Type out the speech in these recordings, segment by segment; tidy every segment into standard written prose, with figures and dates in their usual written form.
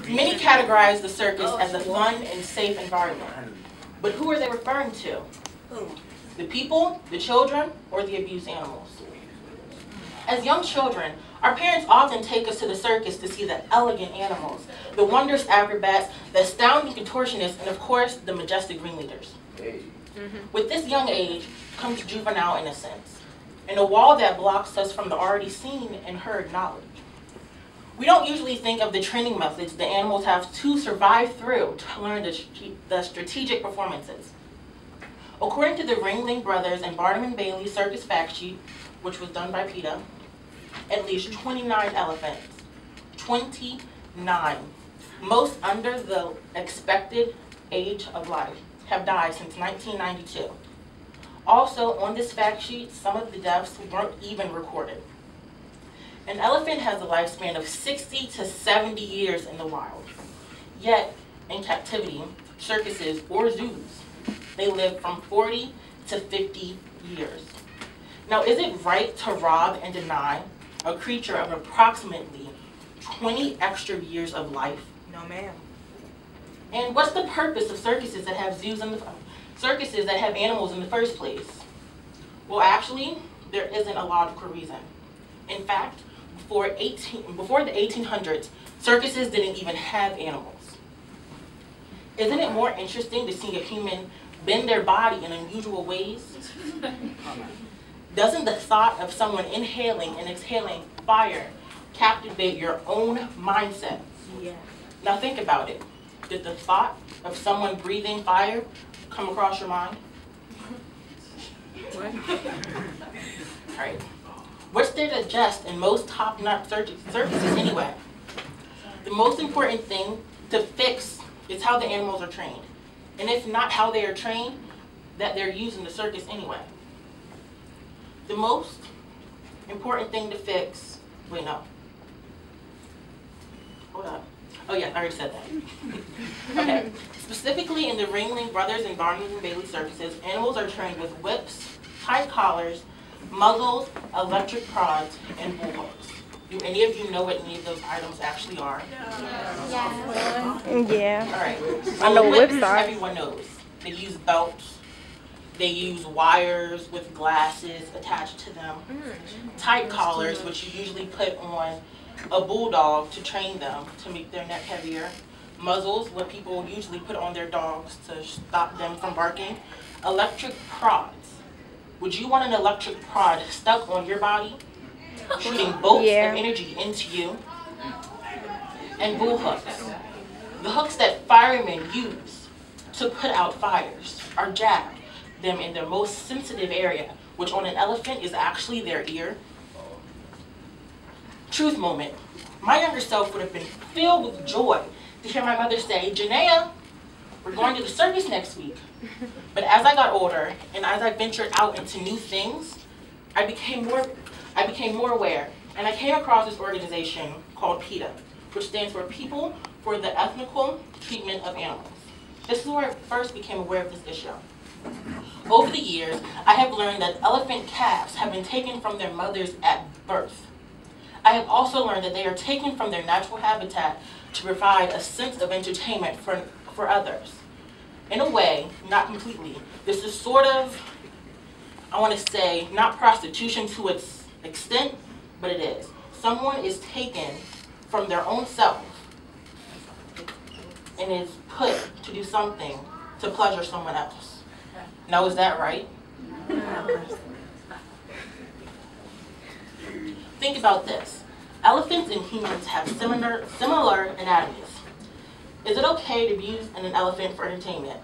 Many categorize the circus as a fun and safe environment. But who are they referring to? The people, the children, or the abused animals? As young children, our parents often take us to the circus to see the elegant animals, the wondrous acrobats, the astounding contortionists, and of course, the majestic ringleaders. With this young age comes juvenile innocence, and a wall that blocks us from the already seen and heard knowledge. We don't usually think of the training methods the animals have to survive through to learn the strategic performances. According to the Ringling Brothers and Barnum and Bailey circus fact sheet, which was done by PETA, at least 29 elephants, 29, most under the expected age of life, have died since 1992. Also, on this fact sheet, some of the deaths weren't even recorded. An elephant has a lifespan of 60 to 70 years in the wild. Yet, in captivity, circuses, or zoos, they live from 40 to 50 years. Now, is it right to rob and deny a creature of approximately 20 extra years of life? No, ma'am. And what's the purpose of circuses that have circuses that have animals in the first place? Well, actually, there isn't a logical reason. In fact, before the 1800s, circuses didn't even have animals. Isn't it more interesting to see a human bend their body in unusual ways? Doesn't the thought of someone inhaling and exhaling fire captivate your own mindset? Yeah. Now think about it. Did the thought of someone breathing fire come across your mind? What? All right. What's there to adjust in most top-notch circuses anyway? The most important thing to fix is how the animals are trained. And if not how they are trained, that they're using the circus anyway. The most important thing to fix, wait, no. Hold up. Oh yeah, I already said that. Okay. Specifically in the Ringling Brothers and Barnum and Bailey circuses, animals are trained with whips, tight collars, muzzles, electric prods, and bullhooks. Do any of you know what any of those items actually are? Yeah. All right. I know whips are. Everyone knows. They use belts. They use wires with glasses attached to them. Tight collars, which you usually put on a bulldog to train them to make their neck heavier. Muzzles, what people usually put on their dogs to stop them from barking. Electric prods. Would you want an electric prod stuck on your body, shooting bolts of energy into you? And bull hooks. The hooks that firemen use to put out fires are jabbed them in their most sensitive area, which on an elephant is actually their ear. Truth moment. My younger self would have been filled with joy to hear my mother say, "Janaea, we're going to the circus next week." But as I got older and as I ventured out into new things, I became more aware, and I came across this organization called PETA, which stands for People for the Ethical Treatment of Animals. This is where I first became aware of this issue. Over the years, I have learned that elephant calves have been taken from their mothers at birth. I have also learned that they are taken from their natural habitat to provide a sense of entertainment for others. In a way, not completely, this is sort of, I want to say, not prostitution to its extent, but it is. Someone is taken from their own self and is put to do something to pleasure someone else. Now, is that right? Think about this. Elephants and humans have similar anatomies. Is it okay to abuse an elephant for entertainment?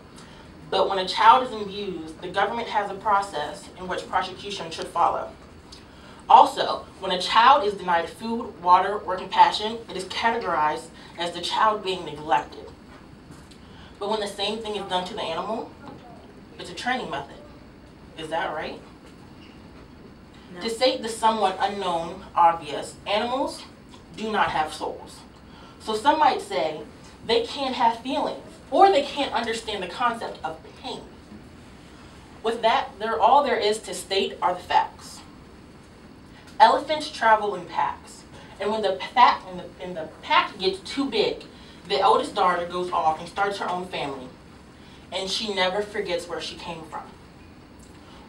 But when a child is abused, the government has a process in which prosecution should follow. Also, when a child is denied food, water, or compassion, it is categorized as the child being neglected. But when the same thing is done to the animal, it's a training method. Is that right? No. To state the somewhat unknown obvious, animals do not have souls. So some might say they can't have feelings, or they can't understand the concept of pain. With that, all there is to state are the facts. Elephants travel in packs, and when the pack gets too big, The eldest daughter goes off and starts her own family, and she never forgets where she came from.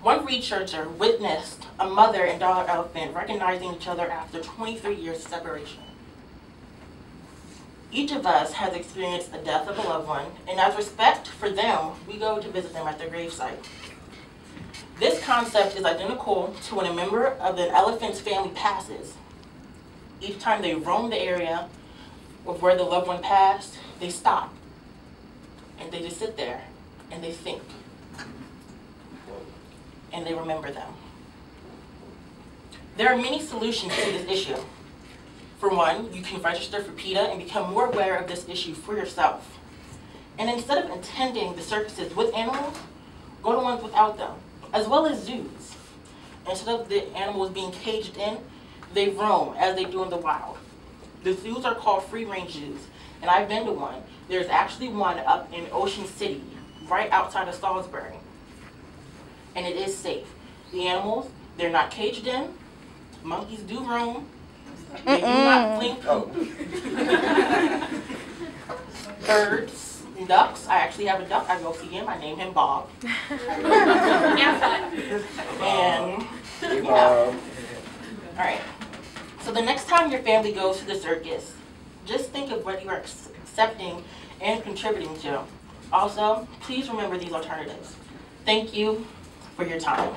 One researcher witnessed a mother and daughter elephant recognizing each other after 23 years of separation. Each of us has experienced the death of a loved one, and as respect for them, we go to visit them at their gravesite. This concept is identical to when a member of an elephant's family passes. Each time they roam the area of where the loved one passed, they stop, and they just sit there, and they think, and they remember them. There are many solutions to this issue. For one, you can register for PETA and become more aware of this issue for yourself. And instead of attending the circuses with animals, go to ones without them, as well as zoos. Instead of the animals being caged in, they roam as they do in the wild. The zoos are called free-range zoos, and I've been to one. There's actually one up in Ocean City, right outside of Salisbury. And it is safe. The animals, they're not caged in. Monkeys do roam. They do not fling poop. Birds and ducks. I actually have a duck. I go see him. I name him Bob. And yeah. All right. So the next time your family goes to the circus, just think of what you are accepting and contributing to. Also, please remember these alternatives. Thank you for your time.